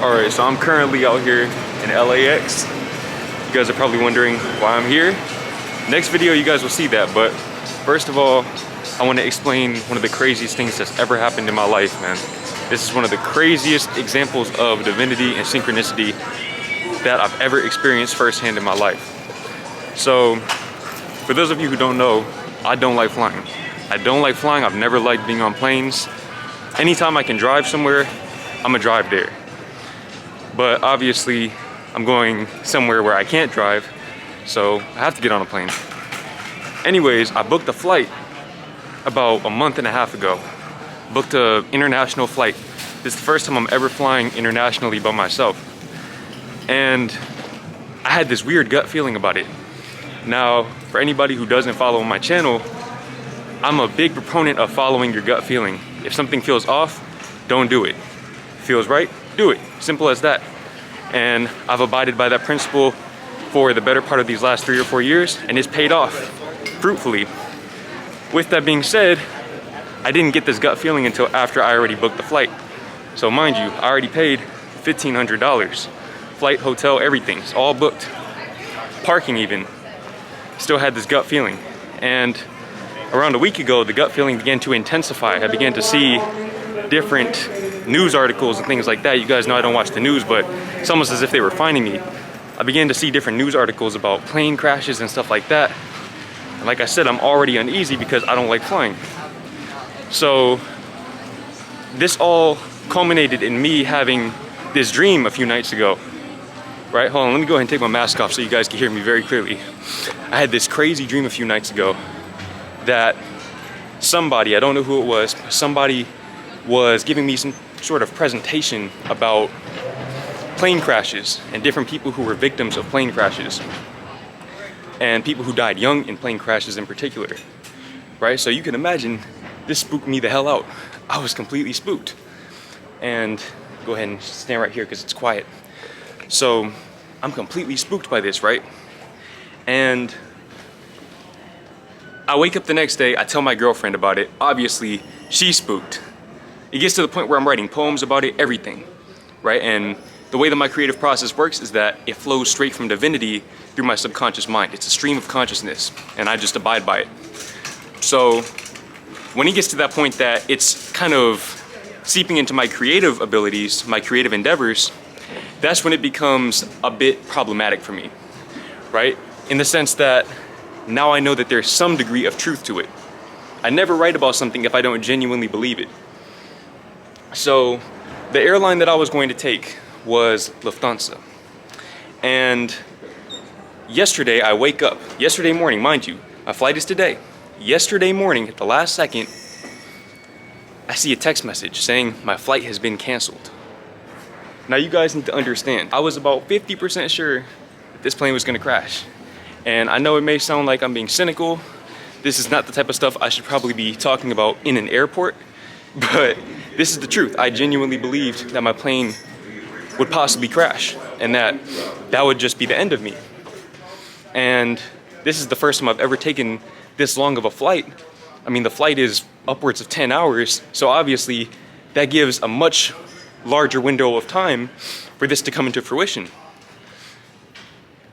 Alright, so I'm currently out here in LAX. You guys are probably wondering why I'm here. Next video you guys will see that, but first of all, I want to explain one of the craziest things that's ever happened in my life, man. This is one of the craziest examples of divinity and synchronicity that I've ever experienced firsthand in my life. So, for those of you who don't know, I don't like flying. I don't like flying. I've never liked being on planes. Anytime I can drive somewhere, I'm gonna drive there. But obviously, I'm going somewhere where I can't drive, so I have to get on a plane. Anyways, I booked a flight about a month and a half ago. Booked an international flight. This is the first time I'm ever flying internationally by myself. And I had this weird gut feeling about it. Now, for anybody who doesn't follow my channel, I'm a big proponent of following your gut feeling. If something feels off, don't do it. Feels right, do it. Simple as that. And I've abided by that principle for the better part of these last 3 or 4 years, and it's paid off fruitfully. With that being said, I didn't get this gut feeling until after I already booked the flight. So mind you, I already paid $1,500. Flight, hotel, everything, it's all booked. Parking even. Still had this gut feeling. And around a week ago, the gut feeling began to intensify. I began to see different news articles and things like that. You guys know I don't watch the news, but it's almost as if they were finding me. I began to see different news articles about plane crashes and stuff like that. And like I said, I'm already uneasy because I don't like flying. So this all culminated in me having this dream a few nights ago. Right, hold on, let me go ahead and take my mask off so you guys can hear me very clearly. I had this crazy dream a few nights ago that somebody, I don't know who it was, somebody was giving me some sort of presentation about plane crashes and different people who were victims of plane crashes and people who died young in plane crashes in particular, right? So you can imagine this spooked me the hell out. I was completely spooked. And go ahead and stand right here because it's quiet. So I'm completely spooked by this, right? And I wake up the next day, I tell my girlfriend about it. Obviously, she's spooked. It gets to the point where I'm writing poems about it, everything, right? And the way that my creative process works is that it flows straight from divinity through my subconscious mind. It's a stream of consciousness, and I just abide by it. So when it gets to that point that it's kind of seeping into my creative abilities, my creative endeavors, that's when it becomes a bit problematic for me, right? In the sense that now I know that there's some degree of truth to it. I never write about something if I don't genuinely believe it. So the airline that I was going to take was Lufthansa. And yesterday I wake up, yesterday morning, mind you, my flight is today. Yesterday morning, at the last second, I see a text message saying my flight has been canceled. Now you guys need to understand, I was about 50% sure that this plane was gonna crash. And I know it may sound like I'm being cynical. This is not the type of stuff I should probably be talking about in an airport, but this is the truth. I genuinely believed that my plane would possibly crash and that would just be the end of me. And this is the first time I've ever taken this long of a flight. I mean, the flight is upwards of 10 hours, so obviously that gives a much larger window of time for this to come into fruition.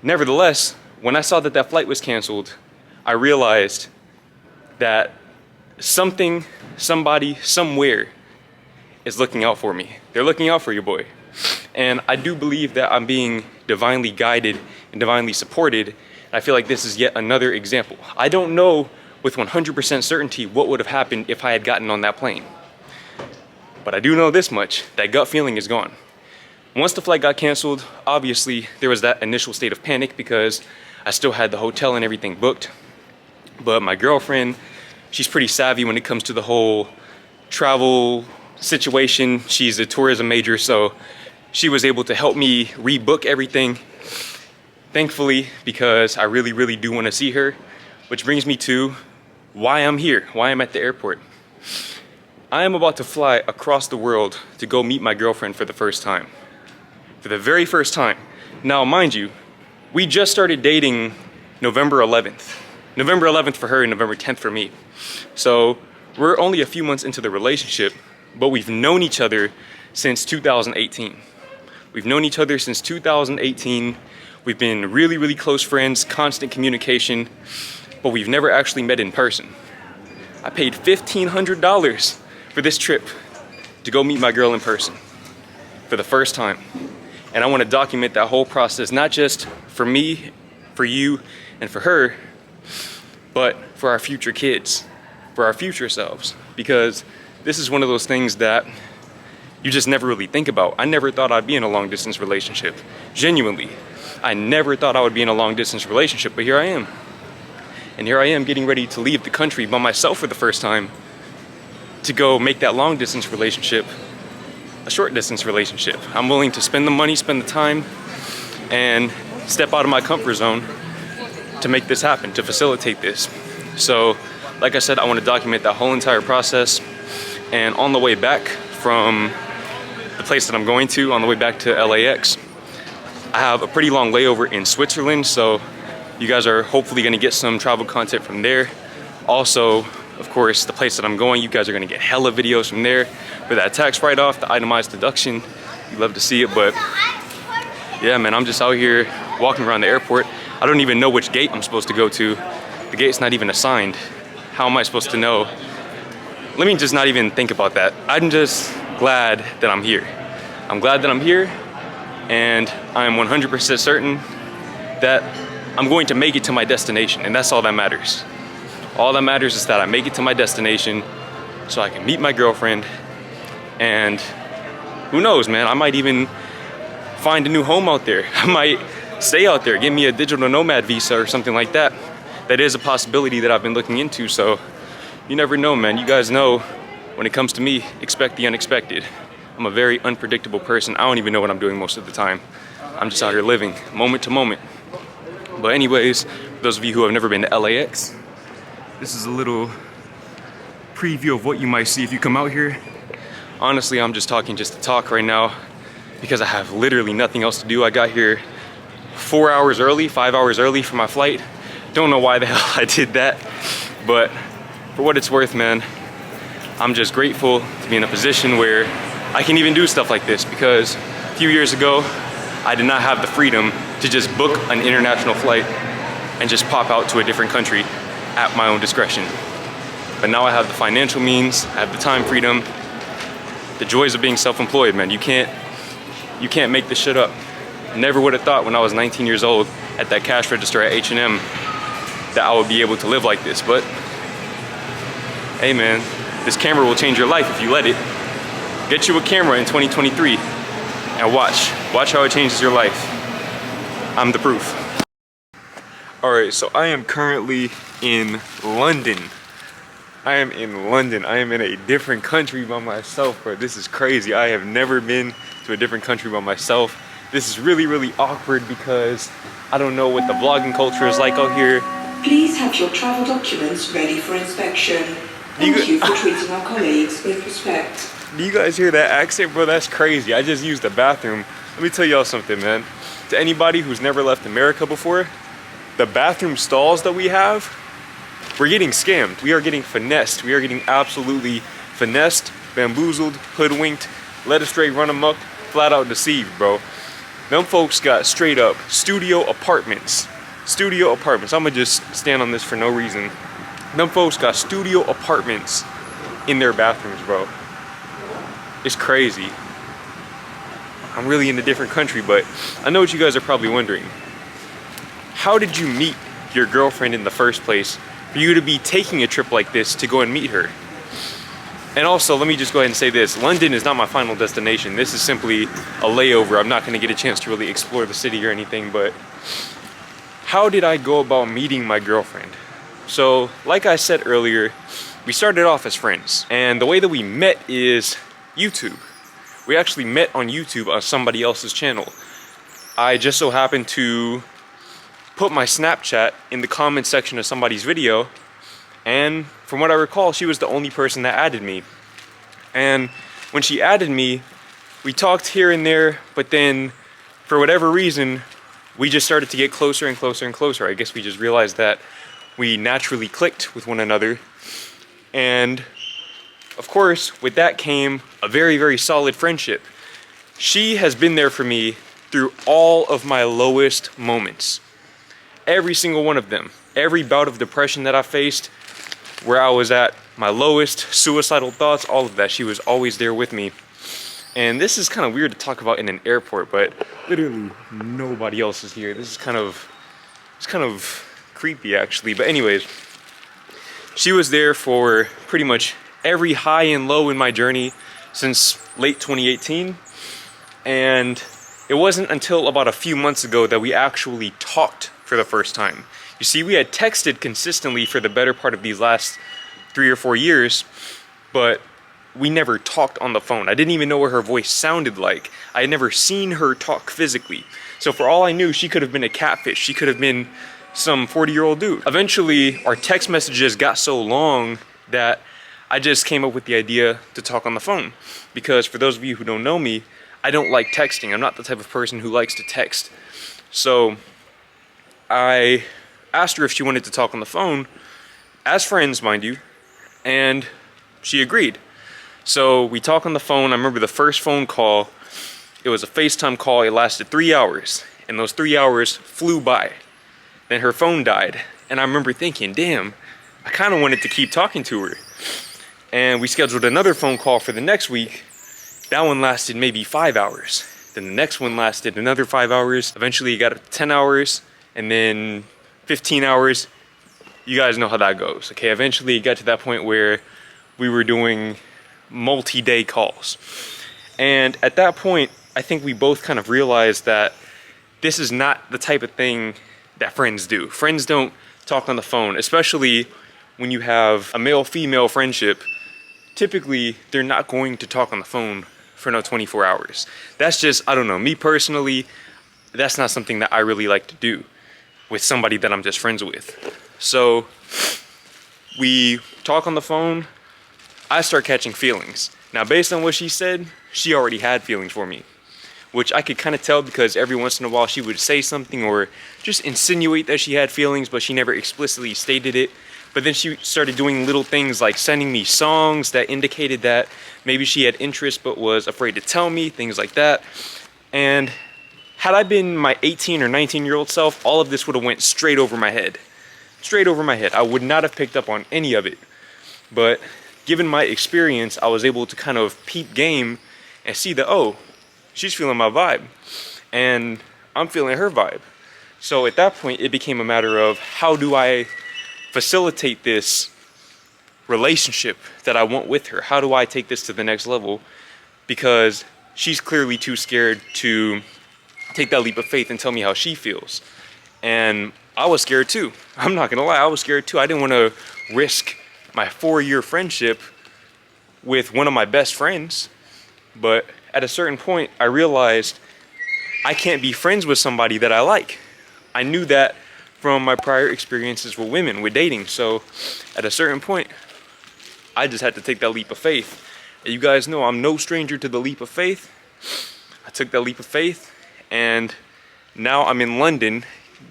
Nevertheless, when I saw that that flight was canceled, I realized that something, somebody, somewhere is looking out for me. They're looking out for your boy. And I do believe that I'm being divinely guided and divinely supported. And I feel like this is yet another example. I don't know with 100% certainty what would have happened if I had gotten on that plane. But I do know this much, that gut feeling is gone. Once the flight got canceled, obviously there was that initial state of panic because I still had the hotel and everything booked. But my girlfriend, she's pretty savvy when it comes to the whole travel situation. She's a tourism major, so she was able to help me rebook everything, thankfully, because I really, really do want to see her. Which brings me to why I'm here, why I'm at the airport. I am about to fly across the world to go meet my girlfriend for the first time. For the very first time. Now, mind you, we just started dating November 11th. November 11th for her and November 10th for me. So we're only a few months into the relationship, but we've known each other since 2018. We've known each other since 2018. We've been really, really close friends, constant communication, but we've never actually met in person. I paid $1,500 for this trip to go meet my girl in person for the first time. And I want to document that whole process, not just for me, for you, and for her, but for our future kids, for our future selves. Because this is one of those things that you just never really think about. I never thought I'd be in a long distance relationship. Genuinely, I never thought I would be in a long distance relationship, but here I am. And here I am getting ready to leave the country by myself for the first time to go make that long distance relationship a short distance relationship. I'm willing to spend the money, spend the time, and step out of my comfort zone to make this happen, to facilitate this. So, like I said, I want to document that whole entire process. And on the way back from the place that I'm going to, on the way back to LAX, I have a pretty long layover in Switzerland, so you guys are hopefully going to get some travel content from there. Also, of course, the place that I'm going, you guys are going to get hella videos from there for that tax write-off, the itemized deduction. You love to see it, but yeah, man, I'm just out here walking around the airport. I don't even know which gate I'm supposed to go to. The gate's not even assigned. How am I supposed to know? Let me just not even think about that. I'm just glad that I'm here. I'm glad that I'm here, and I'm 100% certain that I'm going to make it to my destination, and that's all that matters. All that matters is that I make it to my destination so I can meet my girlfriend, and who knows, man, I might even find a new home out there. I might stay out there, get me a digital nomad visa or something like that. That is a possibility that I've been looking into, so you never know, man. You guys know, when it comes to me, expect the unexpected. I'm a very unpredictable person. I don't even know what I'm doing most of the time. I'm just out here living, moment to moment. But anyways, for those of you who have never been to LAX, this is a little preview of what you might see if you come out here. Honestly, I'm just talking just to talk right now because I have literally nothing else to do. I got here 4 hours early, 5 hours early for my flight. Don't know why the hell I did that, but for what it's worth, man, I'm just grateful to be in a position where I can even do stuff like this, because a few years ago, I did not have the freedom to just book an international flight and just pop out to a different country at my own discretion. But now I have the financial means, I have the time freedom, the joys of being self-employed, man. You can't make this shit up. Never would have thought when I was 19 years old at that cash register at H&M that I would be able to live like this, but hey, man, this camera will change your life if you let it. Get you a camera in 2023 and watch how it changes your life. I'm the proof. All right, so I am currently in London. I am in London. I am in a different country by myself, bro. This is crazy. I have never been to a different country by myself. This is really, really awkward because I don't know what the vlogging culture is like out here. Please have your travel documents ready for inspection. Thank you for treating our colleagues with respect. Do you guys hear that accent, bro? That's crazy. I just used the bathroom. Let me tell y'all something, man. To anybody who's never left America before, the bathroom stalls that we have, we're getting scammed. We are getting finessed. We are getting absolutely finessed, bamboozled, hoodwinked, led astray, run amok, flat out deceived, bro. Them folks got straight up studio apartments. Studio apartments. I'm gonna just stand on this for no reason. Them folks got studio apartments in their bathrooms, bro. It's crazy. I'm really in a different country, but I know what you guys are probably wondering. How did you meet your girlfriend in the first place for you to be taking a trip like this to go and meet her? And also, let me just go ahead and say this. London is not my final destination. This is simply a layover. I'm not gonna get a chance to really explore the city or anything, but how did I go about meeting my girlfriend? So, like I said earlier, we started off as friends. And the way that we met is YouTube. We actually met on YouTube on somebody else's channel. I just so happened to put my Snapchat in the comment section of somebody's video, and from what I recall, she was the only person that added me. And when she added me, we talked here and there, but then for whatever reason, we just started to get closer and closer and closer. I guess we just realized that we naturally clicked with one another. And of course, with that came a very, very solid friendship. She has been there for me through all of my lowest moments. Every single one of them. Every bout of depression that I faced, where I was at my lowest, suicidal thoughts, all of that, she was always there with me. And this is kind of weird to talk about in an airport, but literally nobody else is here. This is kind of creepy actually. But anyways, she was there for pretty much every high and low in my journey since late 2018. And it wasn't until about a few months ago that we actually talked for the first time. You see, we had texted consistently for the better part of these last 3 or 4 years, but we never talked on the phone. I didn't even know what her voice sounded like. I had never seen her talk physically. So for all I knew, she could have been a catfish. She could have been some 40-year-old dude. Eventually, our text messages got so long that I just came up with the idea to talk on the phone. Because for those of you who don't know me, I don't like texting. I'm not the type of person who likes to text. So I asked her if she wanted to talk on the phone, as friends, mind you, and she agreed. So we talk on the phone. I remember the first phone call, it was a FaceTime call. It lasted 3 hours, and those 3 hours flew by. Then her phone died, and I remember thinking, damn, I kind of wanted to keep talking to her. And we scheduled another phone call for the next week. That one lasted maybe 5 hours. Then the next one lasted another 5 hours. Eventually it got up to 10 hours, and then 15 hours. You guys know how that goes, okay? Eventually it got to that point where we were doing multi-day calls. And at that point, I think we both kind of realized that this is not the type of thing that friends do. Friends don't talk on the phone, especially when you have a male-female friendship. Typically, they're not going to talk on the phone for no 24 hours. That's just, I don't know, me personally, that's not something that I really like to do with somebody that I'm just friends with. So we talk on the phone. I start catching feelings. Now, based on what she said, she already had feelings for me, which I could kind of tell because every once in a while she would say something or just insinuate that she had feelings, but she never explicitly stated it. But then she started doing little things like sending me songs that indicated that maybe she had interest but was afraid to tell me, things like that. And had I been my 18 or 19-year-old self, all of this would have went straight over my head. Straight over my head. I would not have picked up on any of it. But given my experience, I was able to kind of peep game and see that, oh, she's feeling my vibe and I'm feeling her vibe. So at that point, it became a matter of how do I facilitate this relationship that I want with her? How do I take this to the next level? Because she's clearly too scared to take that leap of faith and tell me how she feels. And I was scared too. I'm not gonna lie, I was scared too. I didn't want to risk my 4-year friendship with one of my best friends. But at a certain point, I realized I can't be friends with somebody that I like. I knew that from my prior experiences with women, with dating. So at a certain point, I just had to take that leap of faith. And you guys know I'm no stranger to the leap of faith. I took that leap of faith, and now I'm in London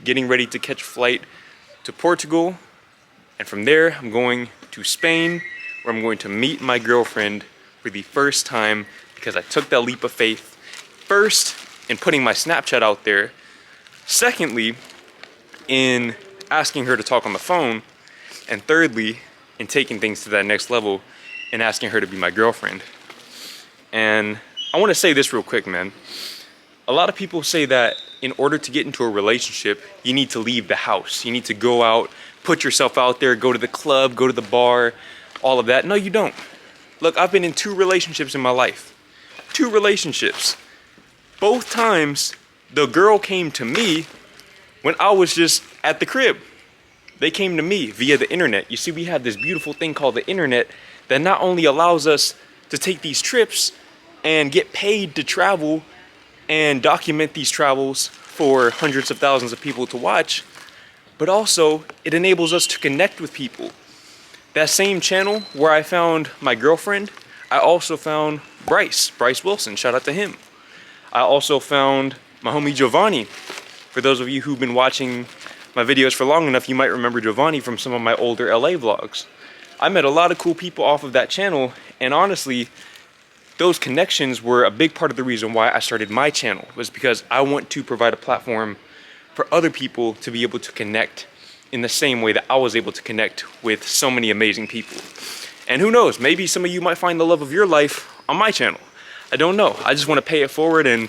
getting ready to catch a flight to Portugal. And from there, I'm going to Spain, where I'm going to meet my girlfriend for the first time because I took that leap of faith. First, in putting my Snapchat out there. Secondly, in asking her to talk on the phone. And thirdly, in taking things to that next level and asking her to be my girlfriend. And I want to say this real quick, man. A lot of people say that in order to get into a relationship, you need to leave the house. You need to go out, put yourself out there, go to the club, go to the bar, all of that. No, you don't. Look, I've been in 2 relationships in my life. 2 relationships. Both times, the girl came to me when I was just at the crib. They came to me via the internet. You see, we have this beautiful thing called the internet that not only allows us to take these trips and get paid to travel and document these travels for hundreds of thousands of people to watch, but also it enables us to connect with people. That same channel where I found my girlfriend, I also found Bryce Wilson, shout out to him. I also found my homie Giovanni. For those of you who've been watching my videos for long enough, you might remember Giovanni from some of my older LA vlogs. I met a lot of cool people off of that channel, and honestly, those connections were a big part of the reason why I started my channel, was because I want to provide a platform for other people to be able to connect in the same way that I was able to connect with so many amazing people. And who knows, maybe some of you might find the love of your life on my channel. I don't know. I just want to pay it forward and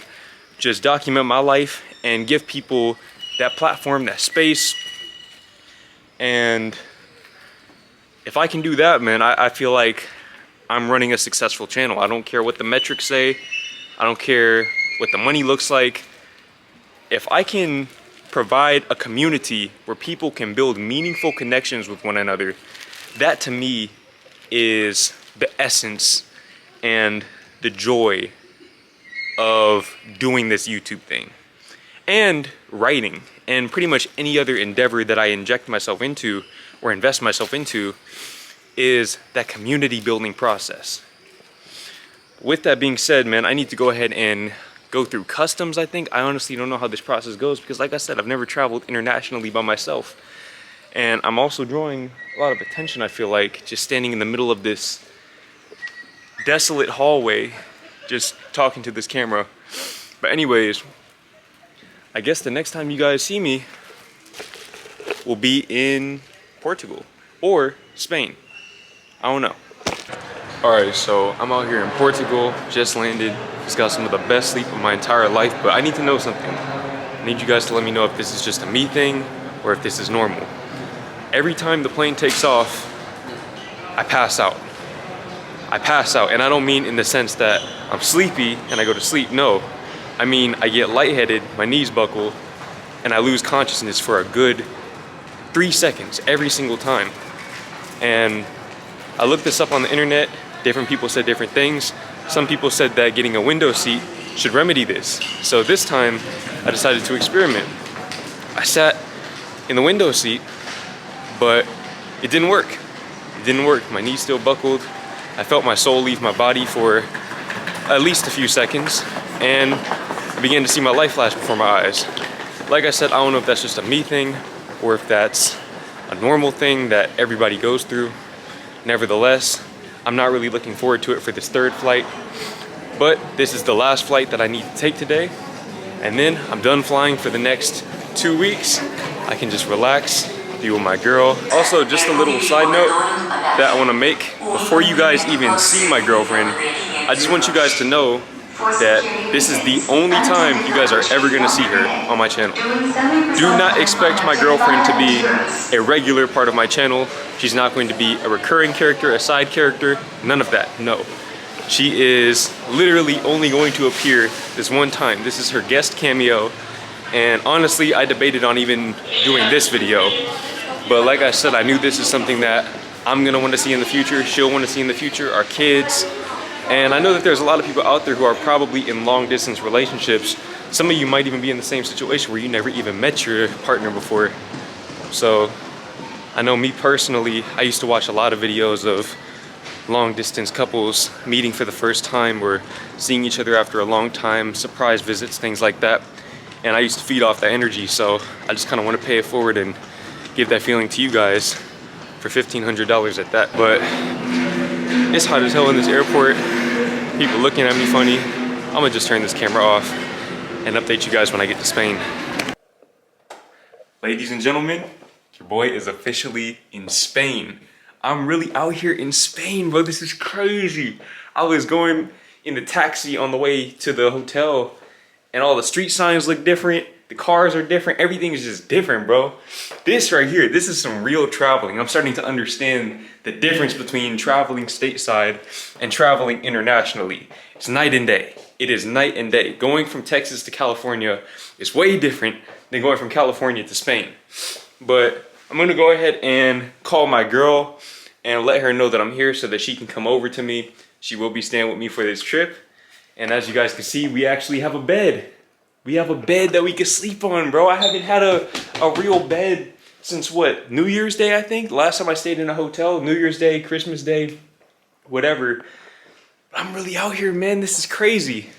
just document my life and give people that platform, that space. And if I can do that, man, I feel like I'm running a successful channel. I don't care what the metrics say. I don't care what the money looks like. If I can provide a community where people can build meaningful connections with one another, that to me is the essence and the joy of doing this YouTube thing. And writing, and pretty much any other endeavor that I inject myself into or invest myself into, is that community building process. With that being said, man, I need to go ahead and go through customs, I think. I honestly don't know how this process goes because, like I said, I've never traveled internationally by myself. And I'm also drawing a lot of attention, I feel like, just standing in the middle of this desolate hallway, just talking to this camera. But anyways, I guess the next time you guys see me will be in Portugal or Spain. I don't know. Alright, so I'm out here in Portugal, just landed. Just got some of the best sleep of my entire life, but I need to know something. I need you guys to let me know if this is just a me thing or if this is normal. Every time the plane takes off, I pass out. I pass out, and I don't mean in the sense that I'm sleepy and I go to sleep, no. I mean, I get lightheaded, my knees buckle, and I lose consciousness for a good 3 seconds every single time. And I looked this up on the internet. Different people said different things. Some people said that getting a window seat should remedy this. So this time, I decided to experiment. I sat in the window seat, but it didn't work. It didn't work. My knees still buckled. I felt my soul leave my body for at least a few seconds, and I began to see my life flash before my eyes. Like I said, I don't know if that's just a me thing or if that's a normal thing that everybody goes through. Nevertheless, I'm not really looking forward to it for this third flight, but this is the last flight that I need to take today, and then I'm done flying for the next 2 weeks. I can just relax, be with my girl. Also, just a little side note that I want to make before you guys even see my girlfriend. I just want you guys to know that this is the only time you guys are ever going to see her on my channel. Do not expect my girlfriend to be a regular part of my channel. She's not going to be a recurring character, a side character, none of that, no. She is literally only going to appear this one time. This is her guest cameo, and honestly, I debated on even doing this video. But like I said, I knew this is something that I'm gonna want to see in the future, she'll want to see in the future, our kids. And I know that there's a lot of people out there who are probably in long distance relationships. Some of you might even be in the same situation where you never even met your partner before. So I know me personally, I used to watch a lot of videos of long distance couples meeting for the first time or seeing each other after a long time, surprise visits, things like that. And I used to feed off that energy, so I just kind of want to pay it forward and give that feeling to you guys for $1,500 at that. But it's hot as hell in this airport. People looking at me funny. I'm gonna just turn this camera off and update you guys when I get to Spain. Ladies and gentlemen, your boy is officially in Spain. I'm really out here in Spain, bro. This is crazy. I was going in the taxi on the way to the hotel, and all the street signs look different. The cars are different. Everything is just different, bro. This right here, this is some real traveling. I'm starting to understand the difference between traveling stateside and traveling internationally. It's night and day. It is night and day. Going from Texas to California is way different than going from California to Spain. But I'm gonna go ahead and call my girl and let her know that I'm here so that she can come over to me. She will be staying with me for this trip. And as you guys can see, we actually have a bed. We have a bed that we can sleep on, bro. I haven't had a real bed since what? New Year's Day, I think? Last time I stayed in a hotel, New Year's Day, Christmas Day, whatever. I'm really out here, man. This is crazy.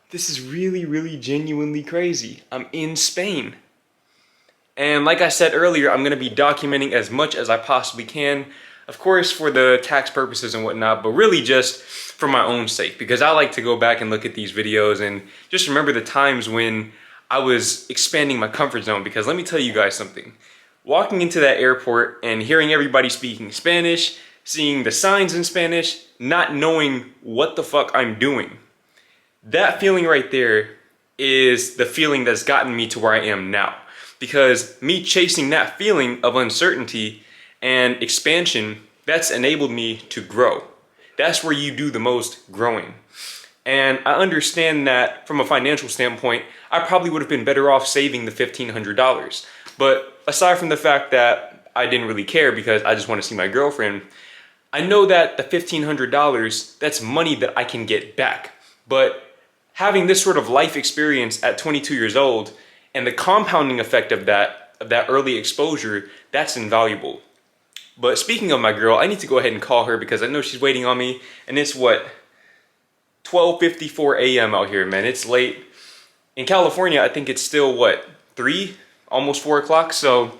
This is really, really genuinely crazy. I'm in Spain. And like I said earlier, I'm gonna be documenting as much as I possibly can. Of course, for the tax purposes and whatnot, but really just for my own sake, because I like to go back and look at these videos and just remember the times when I was expanding my comfort zone. Because let me tell you guys something. Walking into that airport and hearing everybody speaking Spanish, seeing the signs in Spanish, not knowing what the fuck I'm doing. That feeling right there is the feeling that's gotten me to where I am now. Because me chasing that feeling of uncertainty and expansion, that's enabled me to grow. That's where you do the most growing. And I understand that from a financial standpoint, I probably would have been better off saving the $1,500. But aside from the fact that I didn't really care because I just want to see my girlfriend, I know that the $1,500, that's money that I can get back. But having this sort of life experience at 22 years old and the compounding effect of that early exposure, that's invaluable. But speaking of my girl, I need to go ahead and call her because I know she's waiting on me. And it's what? 12:54 a.m. out here, man. It's late. In California, I think it's still what? 3? Almost 4 o'clock. So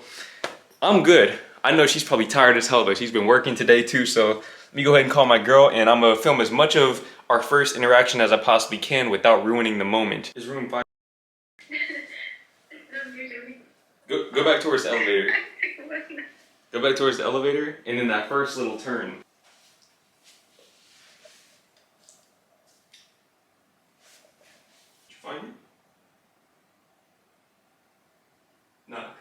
I'm good. I know she's probably tired as hell though. She's been working today too. So let me go ahead and call my girl and I'm gonna film as much of our first interaction as I possibly can without ruining the moment. Is room 5? Go back towards the elevator. Go back towards the elevator and then that first little turn. Did you find it? Knock.